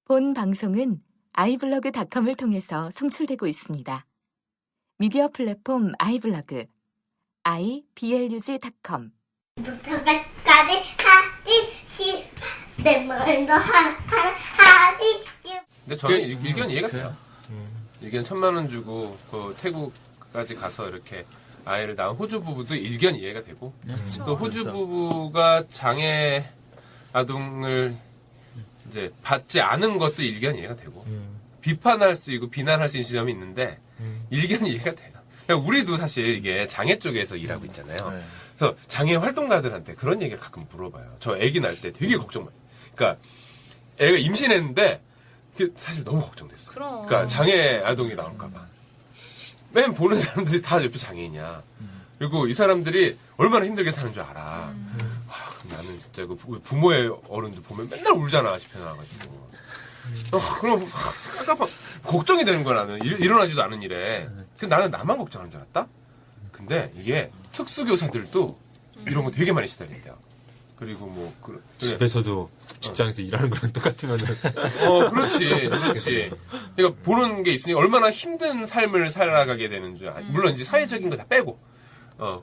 본 방송은 아이블로그닷컴을 통해서 송출되고 있습니다. 미디어 플랫폼 아이블로그 iblog.com 부터까지 하기 싫어. 내 먼저 하기 싫어. 근데 저는 일견 이해가 돼요. 일견 1,000만 원 주고 그 태국까지 가서 이렇게 아이를 낳은 호주 부부도 일견 이해가 되고 또 호주 부부가 장애 아동을 이제 받지 않은 것도 일견 이해가 되고 비판할 수 있고 비난할 수 있는 지점이 있는데 일견 이해가 돼요. 그러니까 우리도 사실 이게 장애 쪽에서 일하고 있잖아요. 그래서 장애 활동가들한테 그런 얘기를 가끔 물어봐요. 저 아기 낳을 때 되게 걱정 많이. 그러니까 애가 임신했는데 사실 너무 걱정됐어요. 그러니까 장애 아동이 나올까봐. 맨 보는 사람들이 다 옆에 장애인이야. 그리고 이 사람들이 얼마나 힘들게 사는 줄 알아. 나는 진짜 그 부모의 어른들 보면 맨날 울잖아, 집에 나와가지고. 그럼 깜깜한 걱정이 되는 거야, 나는. 일어나지도 않은 일에. 나는 나만 걱정하는 줄 알았다? 근데 이게 특수교사들도 이런 거 되게 많이 시달린대요. 그리고 뭐, 집에서도 직장에서 일하는 거랑 똑같으면은. 그렇지. 그러니까 보는 게 있으니 얼마나 힘든 삶을 살아가게 되는 줄. 물론 이제 사회적인 거 다 빼고.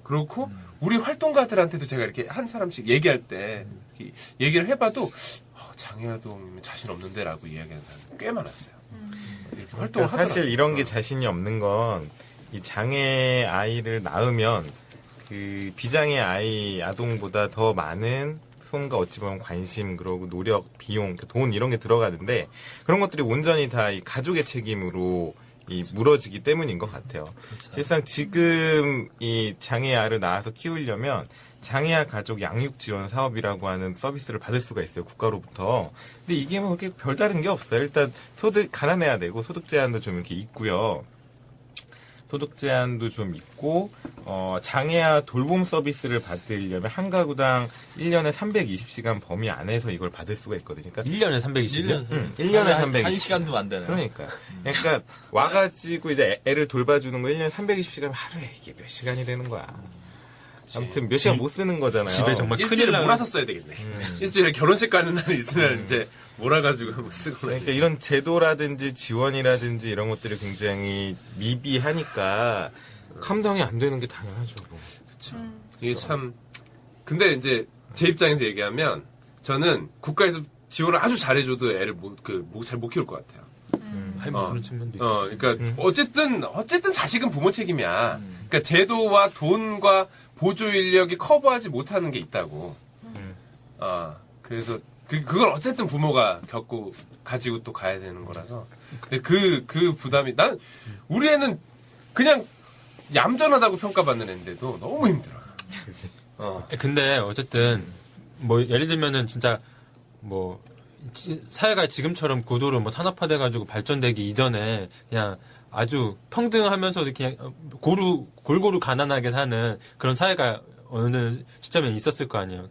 그렇고, 우리 활동가들한테도 제가 이렇게 한 사람씩 얘기할 때, 얘기를 해봐도, 장애아동이면 자신 없는데라고 이야기하는 사람이 꽤 많았어요. 이렇게 활동을 하더라고요. 사실 이런 게 자신이 없는 건, 이 장애 아이를 낳으면, 그 비장애 아이 아동보다 더 많은 손과 어찌 보면 관심, 그리고 노력, 비용, 돈 이런 게 들어가는데 그런 것들이 온전히 다 이 가족의 책임으로 물어지기 때문인 것 같아요. 그렇죠. 실상 지금 이 장애아를 낳아서 키우려면 장애아 가족 양육 지원 사업이라고 하는 서비스를 받을 수가 있어요, 국가로부터. 근데 이게 뭐 그렇게 별다른 게 없어요. 일단 가난해야 되고 소득 제한도 좀 이렇게 있고요. 소득 제한도 좀 있고, 장애아 돌봄 서비스를 받으려면 한 가구당 1년에 320시간 범위 안에서 이걸 받을 수가 있거든요. 그러니까 1년에 320시간? 1년에 320시간. 1시간도 안 되네. 그러니까 와가지고 이제 애를 돌봐주는 거 1년에 320시간 하루에 이게 몇 시간이 되는 거야. 아무튼 몇 시간 못 쓰는 거잖아요. 집에 정말 일주일에 몰아서 써야 되겠네. 일주일에 결혼식 가는 날이 있으면 이제 몰아가지고 한번 쓰고. 그러니까 이런 제도라든지 지원이라든지 이런 것들이 굉장히 미비하니까 감당이 안 되는 게 당연하죠. 그렇죠. 이게 참. 근데 이제 제 입장에서 얘기하면 저는 국가에서 지원을 아주 잘해줘도 애를 잘 못 키울 것 같아요. 그런 측면도 있고. 그러니까 어쨌든 자식은 부모 책임이야. 그러니까 제도와 돈과 보조 인력이 커버하지 못하는 게 있다고. 그래서 그걸 어쨌든 부모가 가지고 또 가야 되는 거라서. 근데 그 부담이 우리 애는 그냥 얌전하다고 평가받는 애인데도 너무 힘들어. 근데 어쨌든 뭐 예를 들면은 진짜 뭐 사회가 지금처럼 고도로 뭐 산업화돼가지고 발전되기 이전에 그냥 아주 평등하면서도 그냥 골고루 가난하게 사는 그런 사회가 어느 시점에 있었을 거 아니에요.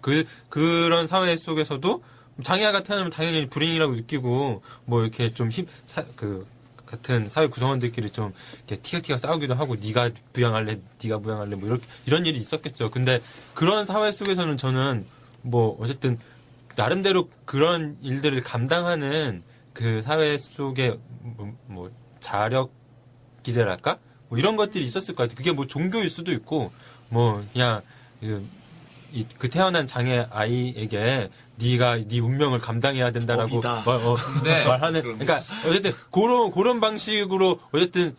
그런 사회 속에서도 장애아가 태어나면 당연히 불행이라고 느끼고 뭐 이렇게 좀 같은 사회 구성원들끼리 좀 이렇게 티격태격 싸우기도 하고 네가 부양할래 뭐 이런 일이 있었겠죠. 근데 그런 사회 속에서는 저는 뭐 어쨌든 나름대로 그런 일들을 감당하는 그 사회 속에 뭐 자력 기제랄까? 뭐 이런 것들이 있었을 것 같아요. 그게 뭐 종교일 수도 있고, 뭐, 그냥, 그 태어난 장애 아이에게 네 운명을 감당해야 된다라고 말하는, 그러니까, 어쨌든, 그런 방식으로, 어쨌든,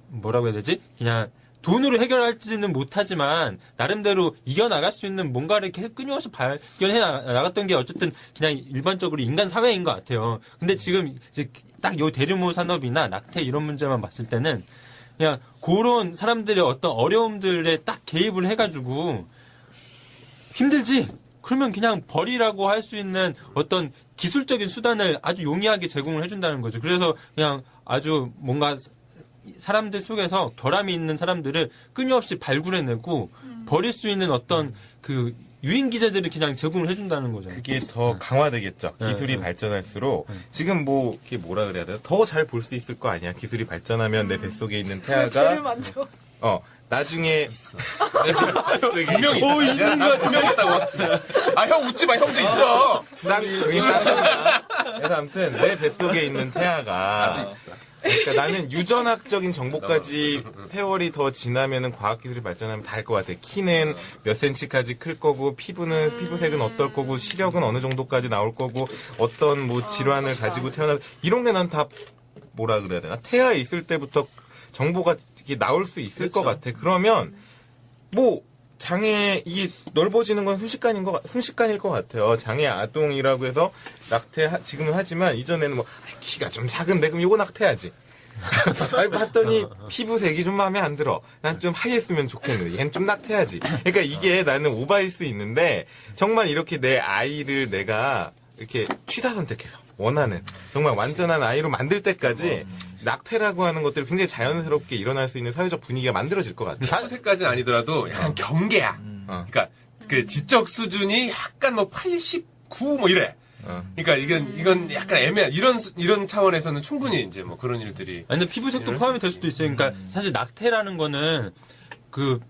뭐라고 해야 되지? 그냥, 돈으로 해결할지는 못하지만, 나름대로 이겨나갈 수 있는 뭔가를 계속 끊임없이 발견해 나갔던 게 어쨌든, 그냥 일반적으로 인간 사회인 것 같아요. 근데 지금, 이제, 딱 요 대규모 산업이나 낙태 이런 문제만 봤을 때는 그냥 그런 사람들의 어떤 어려움들에 딱 개입을 해가지고 힘들지? 그러면 그냥 벌이라고 할 수 있는 어떤 기술적인 수단을 아주 용이하게 제공을 해준다는 거죠. 그래서 그냥 아주 뭔가 사람들 속에서 결함이 있는 사람들을 끊임없이 발굴해내고 버릴 수 있는 어떤 그 유인 기자들이 그냥 제공을 해준다는 거잖아요. 그게 더 강화되겠죠. 기술이 발전할수록 지금 그게 뭐라 그래야 돼요? 더 잘 볼 수 있을 거 아니야. 기술이 발전하면 내 뱃속에 있는 태아가 나중에 분명히 있어. 분명히 있다고. 아, 형 웃지 마. 형도 있어. 그래서 아무튼 내 뱃속에 있는 태아가 그러니까 나는 유전학적인 정보까지 세월이 더 지나면은 과학기술이 발전하면 다 알 것 같아. 키는 몇 센치까지 클 거고, 피부색은 어떨 거고, 시력은 어느 정도까지 나올 거고, 어떤 뭐 질환을 가지고 태어나, 이런 게 난 다 뭐라 그래야 되나? 태아에 있을 때부터 정보가 이렇게 나올 수 있을 것 같아. 그러면 뭐 장애 이게 넓어지는 건 순식간일 것 같아요. 장애 아동이라고 해서 낙태 지금은 하지만 이전에는 뭐 키가 좀 작은데 그럼 이거 낙태하지. 아니 봤더니 피부색이 좀 마음에 안 들어. 난 좀 하얘으면 좋겠는데 얘는 좀 낙태하지. 그러니까 이게 나는 오바일 수 있는데 정말 이렇게 내 아이를 내가 이렇게 취사 선택해서 원하는 정말 완전한 아이로 만들 때까지 낙태라고 하는 것들이 굉장히 자연스럽게 일어날 수 있는 사회적 분위기가 만들어질 것 같아요. 사세까지는 아니더라도 약간 경계야. 그러니까 그 지적 수준이 약간 뭐 89 뭐 이래. 그러니까 이건 약간 애매한 이런 차원에서는 충분히 이제 뭐 그런 일들이. 아니 근데 피부색도 포함이 될 수도 있어요. 그러니까 사실 낙태라는 거는 그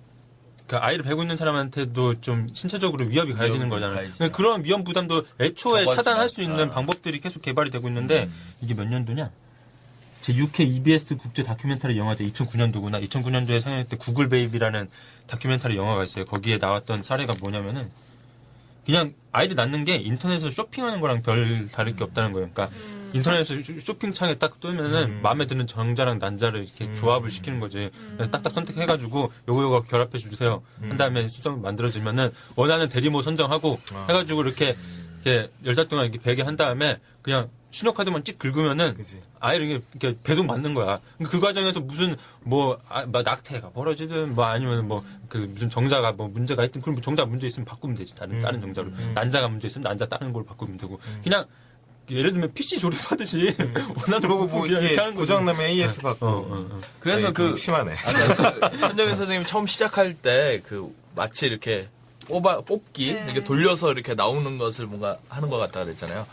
아이를 베고 있는 사람한테도 좀 신체적으로 위협이 가해지는 거잖아요. 그러니까 그런 위험 부담도 애초에 차단할 수 있는 방법들이 계속 개발이 되고 있는데 이게 몇 년도냐? 제6회 EBS 국제 다큐멘터리 영화제 2009년도구나. 2009년도에 상영했던 구글 베이비라는 다큐멘터리 영화가 있어요. 거기에 나왔던 사례가 뭐냐면은 그냥 아이를 낳는 게 인터넷에서 쇼핑하는 거랑 별 다를 게 없다는 거예요. 그러니까 인터넷에서 쇼핑창에 딱 뜨면은 마음에 드는 정자랑 난자를 이렇게 조합을 시키는 거지. 그래서 딱딱 선택해가지고 요거 결합해 주세요. 한 다음에 수정 만들어지면은 원하는 대리모 선정하고 해가지고 이렇게 10달 동안 이렇게 베게 한 다음에 그냥 신용카드만 찍 긁으면은 아이를 이렇게 배송 받는 거야. 그 과정에서 무슨 뭐 낙태가 벌어지든 뭐 아니면 뭐 그 무슨 정자가 뭐 문제가 있든 그럼 정자 문제 있으면 바꾸면 되지. 다른 정자로. 난자가 문제 있으면 난자 다른 걸로 바꾸면 되고. 그냥 예를 들면 PC 조립하듯이 원하는 그리고 뭐 이렇게 고장나면 AS 받고. 그래서 그 심하네. 현정현 선생님이 처음 시작할 때 마치 이렇게 뽑기 이렇게 돌려서 이렇게 나오는 것을 뭔가 하는 것 같다 그랬잖아요.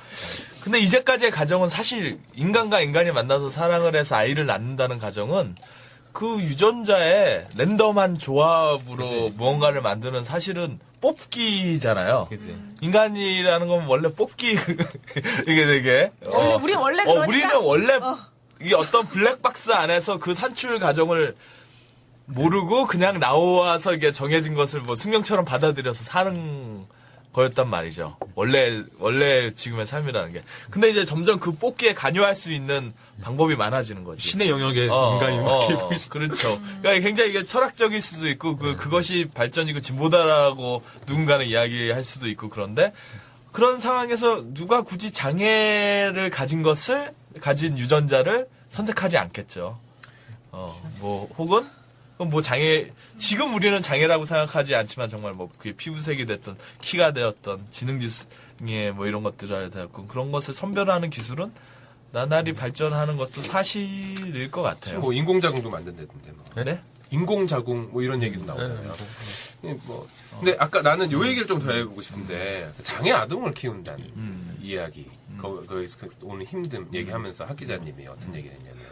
근데 이제까지의 가정은 사실 인간과 인간이 만나서 사랑을 해서 아이를 낳는다는 가정은 그 유전자의 랜덤한 조합으로 무언가를 만드는 사실은 뽑기잖아요. 인간이라는 건 원래 뽑기 이게 되게 우리 원래 그러니까 우리는 원래 이게 어떤 블랙박스 안에서 그 산출 과정을 모르고 그냥 나와서 이게 정해진 것을 뭐 숙명처럼 받아들여서 사는 거였단 말이죠. 원래 지금의 삶이라는 게. 근데 이제 점점 그 뽑기에 관여할 수 있는 방법이 많아지는 거지. 신의 영역에 인간이 그렇죠. 그러니까 굉장히 이게 철학적일 수도 있고 그것이 발전이고 진보다라고 누군가는 이야기할 수도 있고 그런데 그런 상황에서 누가 굳이 장애를 가진 유전자를 선택하지 않겠죠. 혹은 뭐 지금 우리는 장애라고 생각하지 않지만 정말 뭐 그게 피부색이 됐던, 키가 되었던, 지능지능에 뭐 이런 것들이 되었고, 그런 것을 선별하는 기술은 나날이 발전하는 것도 사실일 것 같아요. 뭐 인공자궁도 만든다던데 뭐. 네? 인공자궁 뭐 이런 얘기도 나오잖아요. 뭐 근데 아까 나는 요 얘기를 좀 더 해보고 싶은데 장애 아동을 키운다는 이야기 거기서 오늘 힘든 얘기하면서 학 기자님이 어떤 얘기를 했냐면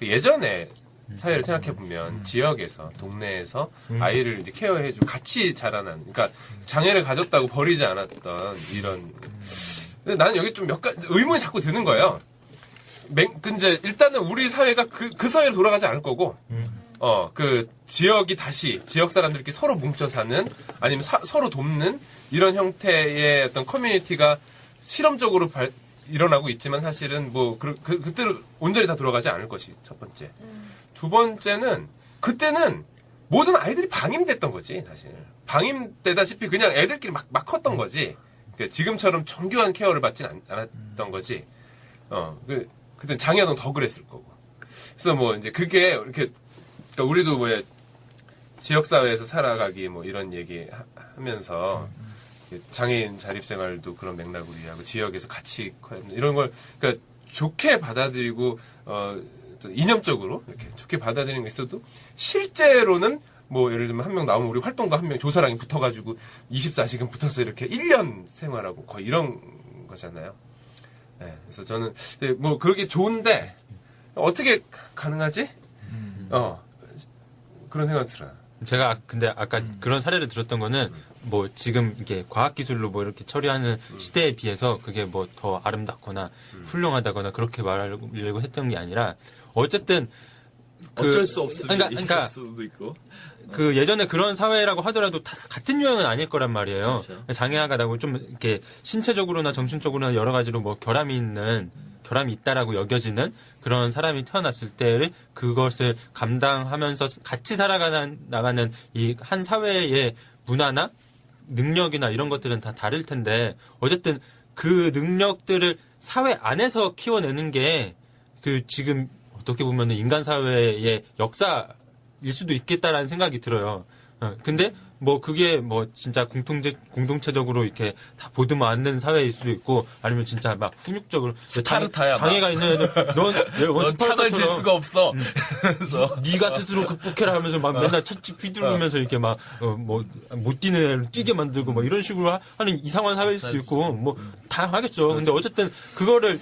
예전에 사회를 생각해보면 지역에서 동네에서 아이를 이제 케어해주고 같이 자라난 그러니까 장애를 가졌다고 버리지 않았던 이런 근데 나는 여기 좀 몇 가지 의문이 자꾸 드는 거예요. 근데 일단은 우리 사회가 그 사회로 돌아가지 않을 거고 그 지역이 다시 지역 사람들끼리 서로 뭉쳐 사는 아니면 서로 돕는 이런 형태의 어떤 커뮤니티가 실험적으로 일어나고 있지만 사실은 뭐 그때로 온전히 다 돌아가지 않을 것이 첫 번째. 두 번째는 그때는 모든 아이들이 방임됐던 거지 사실. 방임되다시피 그냥 애들끼리 막 컸던 거지. 그러니까 지금처럼 정교한 케어를 받진 않았던 거지. 그때 장애아동 더 그랬을 거고. 그래서 뭐 이제 그게 이렇게 그러니까 우리도 뭐 지역사회에서 살아가기 뭐 이런 얘기 하면서 장애인 자립생활도 그런 맥락으로 이해하고 지역에서 같이 이런 걸 그러니까 좋게 받아들이고 이념적으로 이렇게 좋게 받아들이는 게 있어도 실제로는 뭐 예를 들면 한 명 나오면 우리 활동가 한 명 조사랑이 붙어가지고 24시간 붙어서 이렇게 1년 생활하고 거의 이런 거잖아요. 네, 그래서 저는 뭐 그게 좋은데 어떻게 가능하지? 그런 생각 들어요. 제가 근데 아까 그런 사례를 들었던 거는 뭐 지금 이게 과학기술로 뭐 이렇게 처리하는 시대에 비해서 그게 뭐 더 아름답거나 훌륭하다거나 그렇게 말하려고 했던 게 아니라 어쨌든 어쩔 수 없으면 그러니까 있을 수도 있고. 그 예전에 그런 사회라고 하더라도 다 같은 유형은 아닐 거란 말이에요. 그렇죠. 장애아가 나고 좀 이렇게 신체적으로나 정신적으로나 여러 가지로 뭐 결함이 있다라고 여겨지는 그런 사람이 태어났을 때를 그것을 감당하면서 같이 나가는 이 한 사회의 문화나 능력이나 이런 것들은 다 다를 텐데 어쨌든 그 능력들을 사회 안에서 키워내는 게 그 지금 어떻게 보면은 인간 사회의 역사일 수도 있겠다라는 생각이 들어요. 근데 뭐 그게 뭐 진짜 공동체적으로 이렇게 다 보듬어 안는 사회일 수도 있고 아니면 진짜 막 훈육적으로 스파르타야, 장애가 있는 애들 넌 창을 질 수가 없어. 그래서 네가 스스로 극복해라 하면서 막 맨날 채찍 휘두르면서 이렇게 막 뭐 못 뛰는 애를 뛰게 만들고 막 이런 식으로 하는 이상한 사회일 수도 있고 뭐 다 하겠죠. 근데 어쨌든 그거를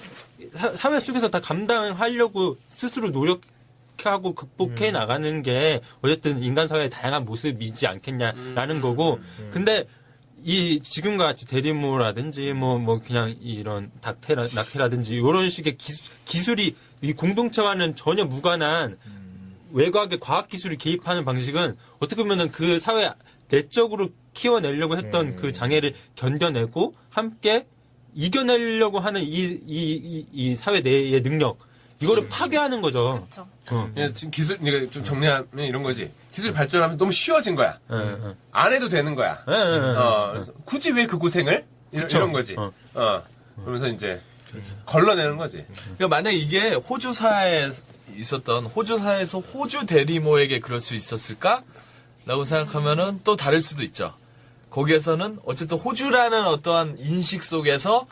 사회 속에서 다 감당하려고 스스로 노력하고 극복해 나가는 게 어쨌든 인간 사회의 다양한 모습이지 않겠냐라는 거고. 근데 이 지금과 같이 대리모라든지 뭐 그냥 이런 낙태라든지 이런 식의 기술이 이 공동체와는 전혀 무관한 외곽의 과학 기술이 개입하는 방식은 어떻게 보면은 그 사회 내적으로 키워내려고 했던 그 장애를 견뎌내고 함께 이겨내려고 하는 이 사회 내의 능력 이거를 파괴하는 거죠. 그쵸. 그냥 지금 기술, 그러니까 좀 정리하면 이런 거지. 기술이 발전하면 너무 쉬워진 거야. 안 해도 되는 거야. 그래서 굳이 왜 그 고생을? 이런 거지. 그러면서 이제 걸러내는 거지. 그러니까 만약 이게 호주사에 있었던 호주사에서 호주 대리모에게 그럴 수 있었을까? 라고 생각하면은 또 다를 수도 있죠. 거기에서는 어쨌든 호주라는 어떠한 인식 속에서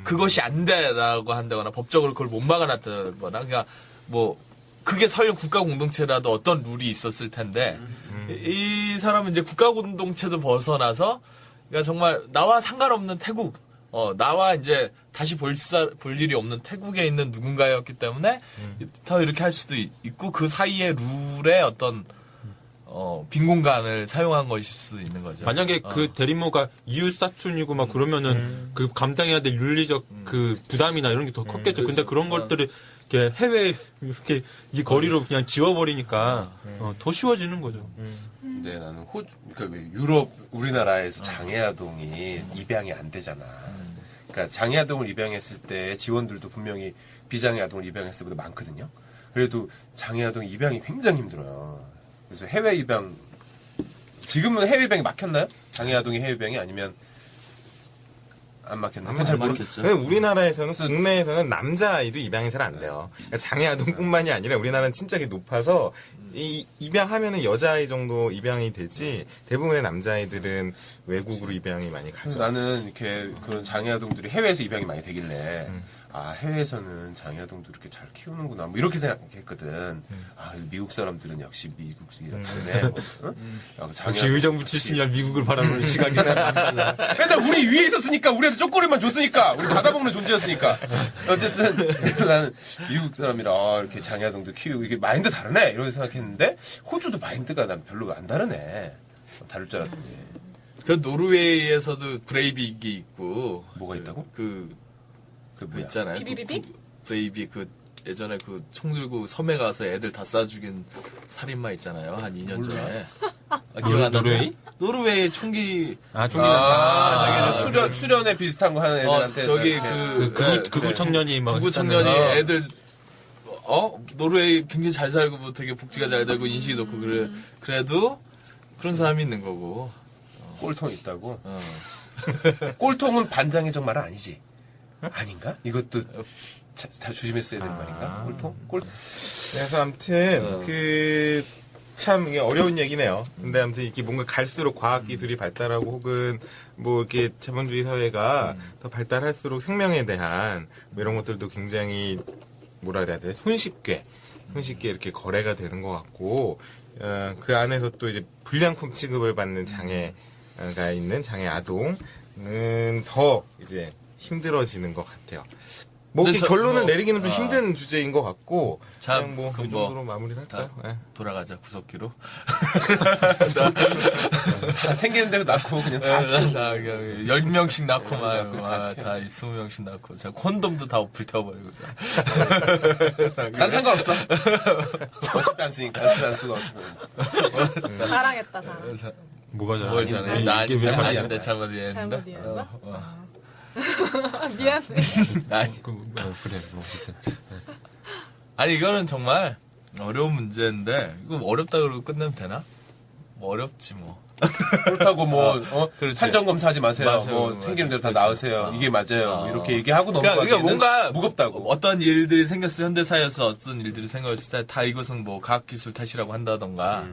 그것이 안 돼라고 한다거나 법적으로 그걸 못 막아놨다거나 그러니까 뭐 그게 설령 국가 공동체라도 어떤 룰이 있었을 텐데 이 사람은 이제 국가 공동체도 벗어나서 그러니까 정말 나와 상관없는 태국 나와 이제 다시 볼 일이 없는 태국에 있는 누군가였기 때문에 더 이렇게 할 수도 있고 그 사이의 룰의 어떤 빈 공간을 사용한 것일 수도 있는 거죠. 만약에 그 대리모가 이웃 사촌이고 막 그러면은 그 감당해야 될 윤리적 그 부담이나 이런 게 더 컸겠죠. 근데 그런 것들을 이렇게 해외 이렇게 이 거리로 그냥 지워버리니까 더 쉬워지는 거죠. 근데 나는 호주, 그러니까 왜 유럽, 우리나라에서 장애아동이 입양이 안 되잖아. 그러니까 장애아동을 입양했을 때 지원들도 분명히 비장애아동을 입양했을 때보다 많거든요. 그래도 장애아동 입양이 굉장히 힘들어요. 그래서 해외 입양, 지금은 해외 입양이 막혔나요? 장애아동이 해외 입양이 아니면 안 막혔나요? 잘 모르겠죠. 근데 우리나라에서는 국내에서는 남자아이도 입양이 잘 안 돼요. 그러니까 장애아동뿐만이 아니라 우리나라는 친짝이 높아서 이 입양하면은 여자아이 정도 입양이 되지 대부분의 남자아이들은 외국으로 입양이 많이 가죠. 나는 이렇게 그런 장애아동들이 해외에서 입양이 많이 되길래 아 해외에서는 장애아동도 이렇게 잘 키우는구나 뭐 이렇게 생각했거든. 아 그래서 미국 사람들은 역시 미국이라 그러네. 뭐, 역시 의정부 출신이라 미국을 바라보는 시각이 맨날 우리 위에 있었으니까 우리한테 쪼꼬리만 줬으니까 우리 받아먹는 존재였으니까 어쨌든 나는 미국 사람이라 이렇게 장애아동도 키우고 이게 마인드 다르네 이런 생각했는데 호주도 마인드가 난 별로 안 다르네. 다를 줄 알았더니. 그 노르웨이에서도 브레이빅이 있고 뭐가 있다고? 그 뭐야? 있잖아요. 비비비비? 브레이빅 예전에 그 총 들고 섬에 가서 애들 다 쏴 죽인 살인마 있잖아요. 한 2년 전에. 기억 안 나요? 노르웨이 총기 저기 수련회 비슷한 거 하는 애들한테 저기 극우 청년이 막 극우 청년이 애들 노르웨이 굉장히 잘 살고 뭐 되게 복지가 잘 되고 인식이 높고 그래도 그런 사람이 있는 거고. 꼴통 있다고? 꼴통은 반장의 정말은 아니지. 아닌가? 이것도 다 조심했어야 되는 말인가? 꼴통? 그래서 아무튼 참 이게 어려운 얘기네요. 근데 아무튼 이렇게 뭔가 갈수록 과학 기술이 발달하고 혹은 뭐 이렇게 자본주의 사회가 더 발달할수록 생명에 대한 뭐 이런 것들도 굉장히 뭐라 그래야 돼? 손쉽게 이렇게 거래가 되는 것 같고 그 안에서 또 이제 불량품 취급을 받는 장애가 있는 장애 아동은 더 이제 힘들어지는 것 같아요. 뭐 근데 이렇게 저- 결론을 뭐, 내리기는 좀 힘든 주제인 것 같고 자, 그냥 뭐 그 그 뭐, 정도로 마무리를 할까요? 다 네. 돌아가자 구석기로. 다 생기는 대로 낳고 그냥 다 키우고. 10명씩 낳고 막, 낳고 다 키워. 다 20명씩 낳고, 자, 콘돔도 다 불태워버리고. 난 상관없어. 어차피 안 쓰니까. 어차피 안 쓰고. 자랑했다 자랑. 뭐가 잘 뭘 잘해? 나 이게 왜 잘못 아닌데 잘못 이해했는데. 잘못 이해한 거야? 어. 미안해. 아니, 그래 뭐 어쨌든 아니, 이거는 정말 어려운 문제인데, 이거 어렵다 그러고 끝내면 되나? 뭐 어렵지 뭐. 그렇다고 뭐 그렇지. 산정 검사하지 마세요. 맞아요. 뭐 맞아요. 생기는 대로 다 그렇죠. 나으세요. 이게 맞아요. 뭐 이렇게 얘기하고 그러니까 넘어가기는 뭔가 무겁다고. 어떤 일들이 생겼을 현대사에서 어떤 일들이 생겼을 때 다 이것은 뭐 과학기술 탓이라고 한다던가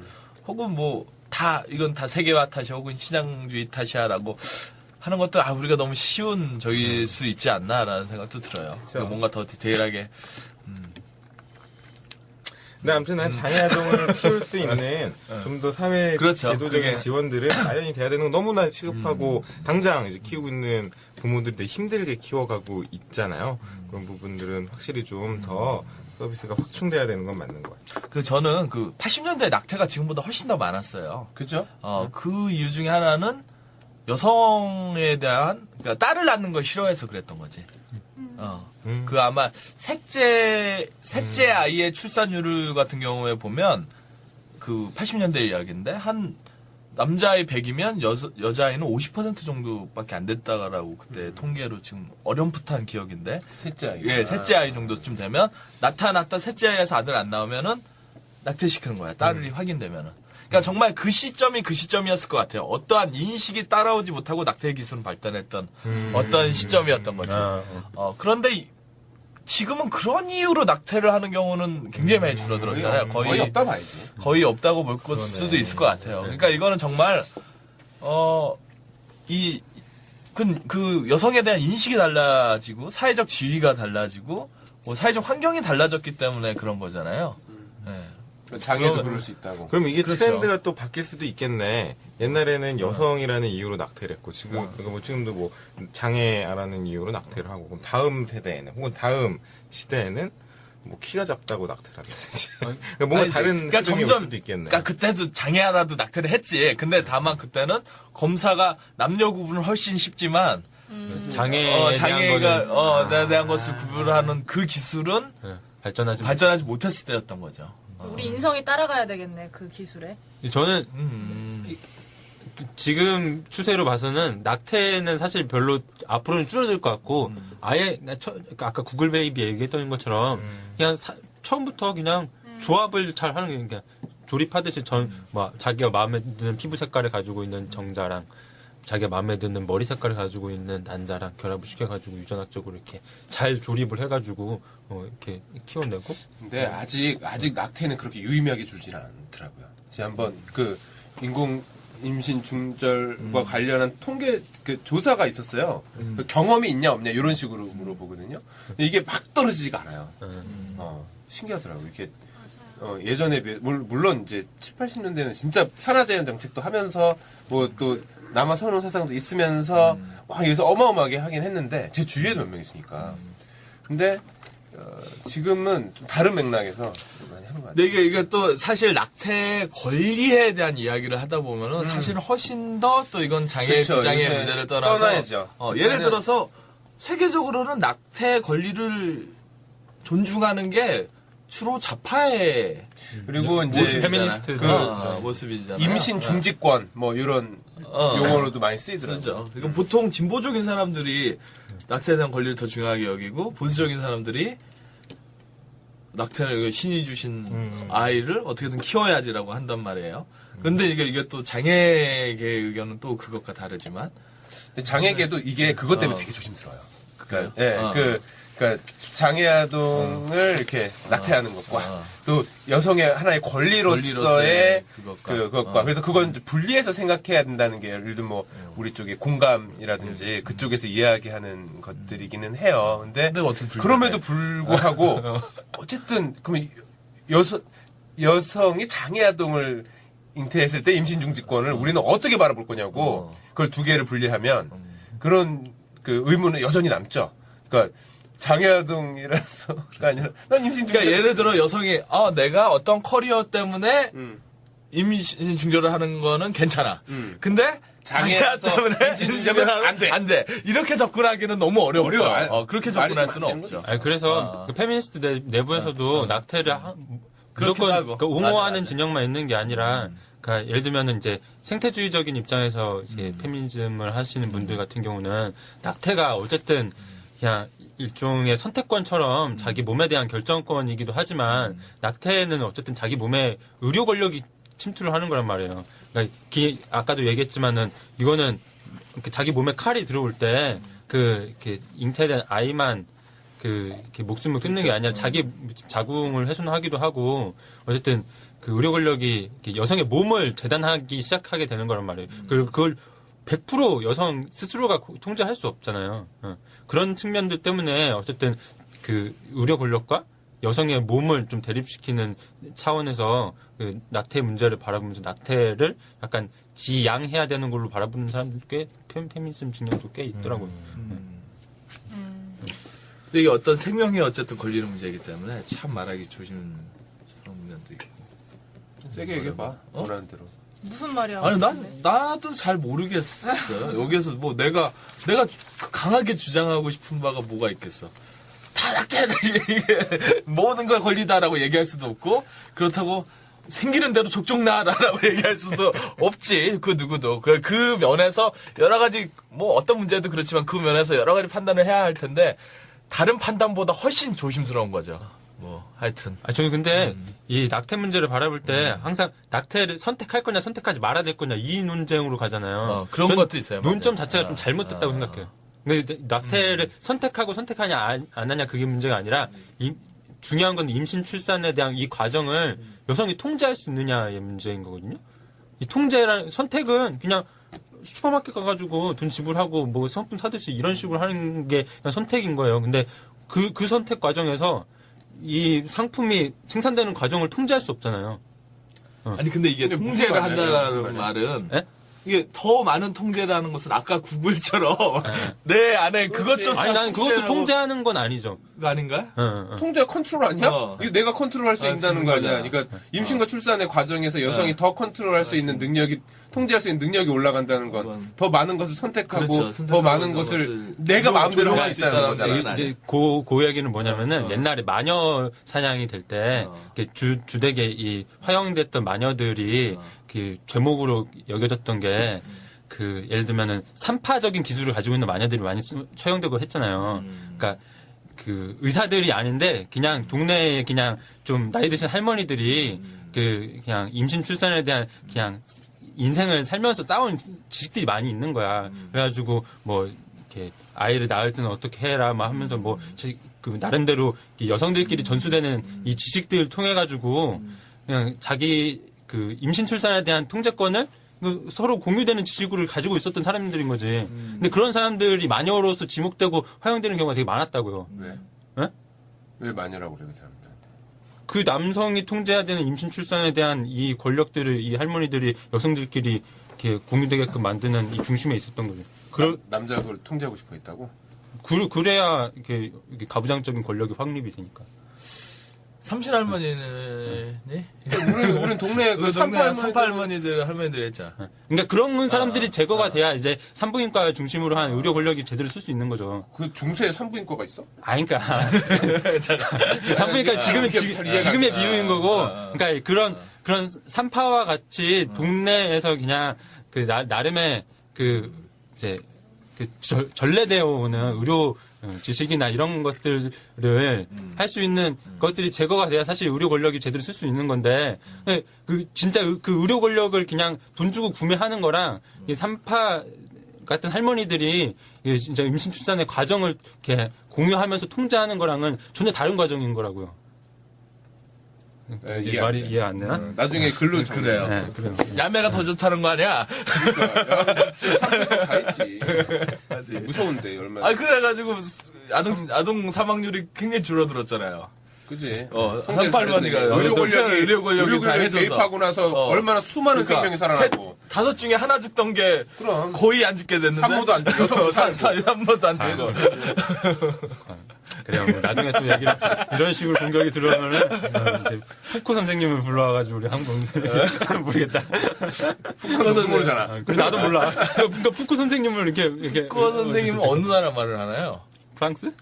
혹은 뭐 다 이건 다 세계화 탓이야 혹은 시장주의 탓이야라고 하는 것도 우리가 너무 쉬운 적일 수 있지 않나라는 생각도 들어요. 그러니까 뭔가 더 디테일하게 근데 아무튼 난 장애 아동을 키울 수 있는 좀 더 사회 그렇죠. 제도적인 그게- 지원들을 마련이 돼야 되는 건 너무나 시급하고 당장 이제 키우고 있는 부모들이 되게 힘들게 키워가고 있잖아요. 그런 부분들은 확실히 좀 더 서비스가 확충돼야 되는 건 맞는 것 같아요. 저는 그 80년대 낙태가 지금보다 훨씬 더 많았어요. 그죠? 그 이유 중에 하나는 여성에 대한 그러니까 딸을 낳는 걸 싫어해서 그랬던 거지. 그 아마 셋째 아이의 출산율 같은 경우에 보면 그 80년대 이야기인데 한 남자아이 100이면 여자아이는 50% 정도밖에 안 됐다라고 그때 통계로 지금 어렴풋한 기억인데 셋째 아이. 예, 셋째 아이 정도쯤 되면 나타났다 셋째 아이에서 아들 안 나오면은 낙태시키는 거야. 딸이 확인되면은. 그러니까 정말 그 시점이 그 시점이었을 것 같아요. 어떠한 인식이 따라오지 못하고 낙태 기술은 발달했던 어떤 시점이었던 거지. 그런데 지금은 그런 이유로 낙태를 하는 경우는 굉장히 많이 줄어들었잖아요. 거의 없다 봐야지. 거의 없다고 볼 수도 있을 것 같아요. 그러니까 이거는 정말 그 여성에 대한 인식이 달라지고 사회적 지위가 달라지고 뭐 사회적 환경이 달라졌기 때문에 그런 거잖아요. 네. 장애도 그럴 수 있다고. 그럼 이게 그렇죠. 트렌드가 또 바뀔 수도 있겠네. 옛날에는 여성이라는 이유로 낙태를 했고 그러니까 뭐 지금도 뭐 장애라는 이유로 낙태를 하고 그럼 다음 세대에는 혹은 다음 시대에는 뭐 키가 작다고 낙태를 하겠지. 그러니까 뭔가 아니지. 다른 그러니까 흐름이 올 점점 수도 있겠네. 그러니까 그때도 장애하라도 낙태를 했지. 근데 다만 그때는 검사가 남녀 구분은 훨씬 쉽지만 장애에 장애가 대한 것을 구분하는 그 기술은 발전하지 못했을 때였던 거죠. 우리 인성이 따라가야 되겠네 그 기술에. 저는 지금 추세로 봐서는 낙태는 사실 별로 앞으로는 줄어들 것 같고 아예 그러니까 아까 구글 베이비 얘기했던 것처럼 그냥 처음부터 그냥 조합을 잘 하는 게 그러니까 조립하듯이 자기가 마음에 드는 피부 색깔을 가지고 있는 정자랑 자기가 마음에 드는 머리 색깔을 가지고 있는 난자랑 결합을 시켜가지고 유전학적으로 이렇게 잘 조립을 해가지고 이렇게 키워내고. 근데 아직 낙태는 그렇게 유의미하게 줄지는 않더라고요. 제가 한번 그 인공 임신 중절과 관련한 통계 그 조사가 있었어요. 그 경험이 있냐 없냐 이런 식으로 물어보거든요. 근데 이게 막 떨어지지가 않아요. 신기하더라고요. 이렇게 예전에 비해 물론 이제 7, 80년대는 진짜 산하제한 정책도 하면서 뭐 또 남아 선호 사상도 있으면서 와 여기서 어마어마하게 하긴 했는데 제 주위에도 몇 명 있으니까. 근데 지금은 좀 다른 맥락에서 좀 많이 하는 것 같아요. 근데 이게 또 사실 낙태 권리에 대한 이야기를 하다 보면은 사실 훨씬 더 또 이건 장애 그렇죠. 비장애 이제 문제를 떠나서 떠나야죠. 예를 일단은- 들어서 세계적으로는 낙태 권리를 존중하는 게 주로 좌파의 그리고 이제 모습이잖아요. 페미니스트 모습이잖아요. 임신 중지권 뭐 이런 용어로도 많이 쓰이더라고요. 그렇죠. 그러니까 보통 진보적인 사람들이 낙태에 대한 권리를 더 중요하게 여기고 보수적인 사람들이 낙태는 신이 주신 아이를 어떻게든 키워야지라고 한단 말이에요. 근데 이게 또 장애계의 의견은 또 그것과 다르지만 근데 장애계도 이게 그것 때문에 되게 조심스러워요. 그러니까 그러니까 장애 아동을 이렇게 낙태하는 것과 또 여성의 하나의 권리로서의 그것과 그래서 그건 이제 분리해서 생각해야 된다는 게 예를 들면 뭐 우리 쪽의 공감이라든지 그쪽에서 이야기하는 것들이기는 해요. 근데 어떻게 불가능해? 그럼에도 불구하고 어쨌든 그러면 여성이 장애 아동을 잉태했을 때 임신 중지권을 우리는 어떻게 바라볼 거냐고 그걸 두 개를 분리하면 그런 그 의문은 여전히 남죠. 그러니까 장애아동이라서가 아니라 난 임신 중절. 그러니까 예를 들어 여성이 내가 어떤 커리어 때문에 음. 임신 중절을 하는 거는 괜찮아. 근데 장애아 장애라서 때문에 임신 임신 중절은 중절은 안 돼. 이렇게 접근하기는 너무 어렵죠. 어려워. 그렇게 말이 접근할 좀 수는 안 되는 없죠. 거지. 아니, 그래서 그 페미니스트 내부에서도 낙태를 그렇기도 무조건 하고. 그 옹호하는 맞아. 진영만 있는 게 아니라, 그러니까 예를 들면은 이제 생태주의적인 입장에서 이제 페미니즘을 하시는 분들 같은 경우는 낙태가 어쨌든 그냥 일종의 선택권처럼 자기 몸에 대한 결정권이기도 하지만 낙태는 어쨌든 자기 몸에 의료 권력이 침투를 하는 거란 말이에요. 그러니까 아까도 얘기했지만은 이거는 이렇게 자기 몸에 칼이 들어올 때 이렇게 잉태된 아이만 이렇게 목숨을 끊는 게 아니라 자기 자궁을 훼손하기도 하고 어쨌든 그 의료 권력이 이렇게 여성의 몸을 재단하기 시작하게 되는 거란 말이에요. 그걸 100% 여성 스스로가 통제할 수 없잖아요. 그런 측면들 때문에 어쨌든 그 의료 권력과 여성의 몸을 좀 대립시키는 차원에서 그 낙태 문제를 바라보면서 낙태를 약간 지양해야 되는 걸로 바라보는 사람들 꽤 페미니즘 진영도 꽤 있더라고요. 근데 이게 어떤 생명이 어쨌든 걸리는 문제이기 때문에 참 말하기 조심스러운 면도 있고. 세게 얘기해봐. 원하는 대로. 무슨 말이야? 아니 근데? 나도 잘 모르겠어. 여기에서 뭐 내가 강하게 주장하고 싶은 바가 뭐가 있겠어. 다 낙태를 이게 모든 걸 걸리다라고 얘기할 수도 없고 그렇다고 생기는 대로 족족 나라라고 얘기할 수도 없지. 그 누구도 그 면에서 여러 가지 뭐 어떤 문제도 그렇지만 그 면에서 여러 가지 판단을 해야 할 텐데 다른 판단보다 훨씬 조심스러운 거죠. 뭐 하여튼. 저는 근데 이 낙태 문제를 바라볼 때 항상 낙태를 선택할 거냐 선택하지 말아야 될 거냐 이 논쟁으로 가잖아요. 그런 전 것도 있어요. 논점 맞아요. 자체가 좀 잘못됐다고 생각해요. 근데 낙태를 선택하고 선택하냐 안 하냐 그게 문제가 아니라 중요한 건 임신 출산에 대한 이 과정을 여성이 통제할 수 있느냐의 문제인 거거든요. 이 통제란 선택은 그냥 슈퍼마켓 가가지고 돈 지불하고 뭐 상품 사듯이 이런 식으로 하는 게 그냥 선택인 거예요. 근데 그 선택 과정에서 이 상품이 생산되는 과정을 통제할 수 없잖아요. 아니 근데 이게 근데 무슨 통제를 말이야, 한다는 무슨 말은 에? 이게 더 많은 통제라는 것은 아까 구글처럼 내 안에 그것조차 아니 나는 그것도 통제라고 통제하는 건 아니죠. 거 아닌가? 통제가 컨트롤 아니야? 어. 이거 내가 컨트롤할 수 있다는 거 아니야? 맞아. 그러니까 임신과 출산의 과정에서 여성이 더 컨트롤할 수 있는 능력이 통제할 수 있는 능력이 올라간다는 건 더 많은 것을 선택하고 그렇죠. 더 선택하고 많은 것을 것을 내가 마음대로 조종할 할 수 수 있다는 있다는 거잖아. 얘기는 아니야. 그 얘기는 뭐냐면은 옛날에 마녀 사냥이 될 때 주되게 이 화형됐던 마녀들이 그 죄목으로 여겨졌던 게 그 예를 들면은 산파적인 기술을 가지고 있는 마녀들이 많이 처형되고 했잖아요. 그러니까 그 의사들이 아닌데 그냥 동네에 그냥 좀 나이 드신 할머니들이 그 그냥 임신 출산에 대한 그냥 인생을 살면서 쌓은 지식들이 많이 있는 거야. 그래가지고 뭐 이렇게 아이를 낳을 때는 어떻게 해라 막 하면서 뭐 그 나름대로 여성들끼리 전수되는 이 지식들을 통해 가지고 그냥 자기 그 임신 출산에 대한 통제권을 서로 공유되는 지식을 가지고 있었던 사람들인 거지. 근데 그런 사람들이 마녀로서 지목되고 화형되는 경우가 되게 많았다고요. 왜? 에? 왜 마녀라고 그래 그 사람들한테? 그 남성이 통제해야 되는 임신 출산에 대한 이 권력들을 이 할머니들이 여성들끼리 이렇게 공유되게끔 만드는 이 중심에 있었던 거죠. 남자가 그걸 통제하고 싶어 했다고? 그래야 이렇게 가부장적인 권력이 확립이 되니까. 삼신 할머니는 우리는 동네 그 산파 산파 할머니들 했잖아. 그러니까 그런 사람들이 제거가 돼야 이제 산부인과 중심으로 한 의료 권력이 제대로 쓸 수 있는 거죠. 그 중세에 산부인과가 있어? 그러니까 산부인과 지금의 비유인 거고, 그러니까 그런 산파와 같이 동네에서 그냥 그 나름의 그 이제 그 전래되어 오는 의료 지식이나 이런 것들을 할 수 있는 것들이 제거가 돼야 사실 의료 권력이 제대로 쓸 수 있는 건데, 진짜 그 의료 권력을 그냥 돈 주고 구매하는 거랑 이 산파 같은 할머니들이 진짜 임신 출산의 과정을 이렇게 공유하면서 통제하는 거랑은 전혀 다른 과정인 거라고요. 이해 안 말이 돼. 이해 안 되나? 나중에 글로 그래요. 네, 그래요. 야매가 더 좋다는 거 아니야? 산부인과 가 있지. 무서운데 얼마나. 아 그래가지고 아동 사망률이 굉장히 줄어들었잖아요. 그지. 산파 할머니가 의료 권력이 다 해줘서. 개입하고 나서 얼마나 수많은 그러니까 생명이 살아나고. 다섯 중에 하나 죽던 게 그럼. 거의 안 죽게 됐는데. 한 번도 안 죽고, 여섯 번 살고. 한 번도 안 죽고. 그래요. 뭐 나중에 또 얘기를 이런 식으로 공격이 들어오면은 이제 푸코 선생님을 불러와가지고 우리 한번 모르겠다. 푸코는 모르잖아. 그래 나도 몰라. 그러니까 푸코 선생님을 이렇게 푸코 선생님은 어느 나라 말을 하나요? 프랑스?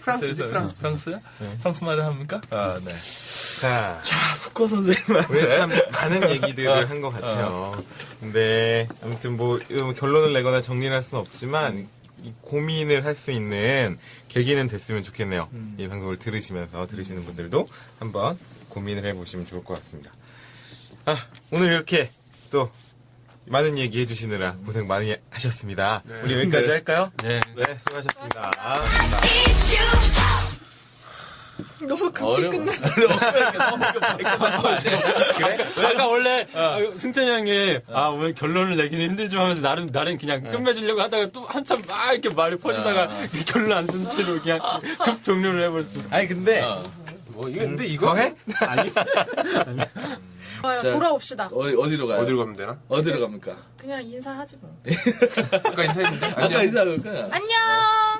프랑스야? 프랑스 말을 합니까? 아, 네. 자, 푸코 선생님한테. 오늘 참 많은 얘기들을 한 것 같아요. 근데 아무튼 뭐 결론을 내거나 정리를 할 수는 없지만 이 고민을 할 수 있는 계기는 됐으면 좋겠네요. 이 방송을 들으시는 분들도 한번 고민을 해보시면 좋을 것 같습니다. 아, 오늘 이렇게 또 많은 얘기 해주시느라 고생 많이 하셨습니다. 네. 우리 여기까지 할까요? 네. 네, 수고하셨습니다. 너무 급히 끝나. 그래? 아까 원래 승찬이 형이 오늘 결론을 내기는 힘들죠 하면서 나는 그냥 끝맺으려고 하다가 또 한참 막 이렇게 말이 퍼지다가 결론 안 든 채로 그냥 급 종료를 해버렸어. 아니, 근데, 뭐 이게 근데 이거 더 해? 아니. 좋아요. 자, 돌아옵시다. 어디로 가요? 어디로 가면 되나? 어디로 갑니까? 그냥 인사하지 뭐. 아까 인사했는데. 아까 안녕. 인사하고 안녕.